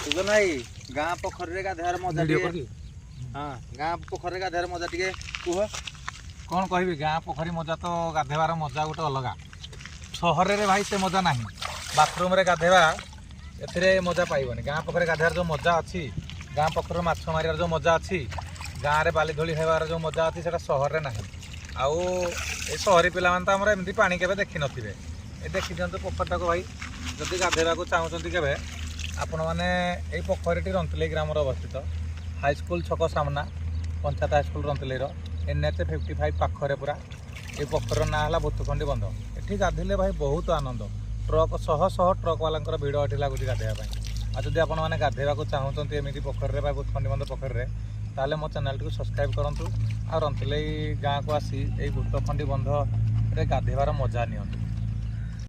सुजन भाई गाँ पोखर गाधेवार मजा हाँ गाँ पोखर गाधेवार मजा टे कह कौन कहबी गाँ पोखरी मजा तो गाधेवार मजा गोटे अलग सहर रे भाई से मजा ना बाथरूम रे गाधेवा ए मजा पाइबनी गाँ पोखरी गाधेवार जो मजा अच्छी गाँ पोखर माछ मारियार जो मजा अच्छी गाँव में बाली धूली खाइबार जो मजा अच्छी से सहर रे ना आउ ए सहरी पिला तो आम एमती पानी के देखी नथिबे ए देखी दिखाँ पोखरटा को भाई जदि गाधेवा चाहूँगी केवे आपण मैंने यही पोखरी रंतले ग्राम अवस्थित हाईस्कल छक सामना पंचायत हाईस्कल रंतलेर NH 55 पाखरे पूरा ये पोखर ना है भूतखंडी बंध ये गाधेले भाई बहुत आनंद ट्रक शह शह ट्रक वाला भिड़ ये लगुच गाधेवाई आज जब आपने गाधेवा चाहूँगी एमती पोखर भूतखंडी बंध पोखर ताले मो चैनल टी सब्सक्राइब करूँ आ रंतले गाँव को आसी भूतखंडी बंध रे गाधेवार मजा नियंतु।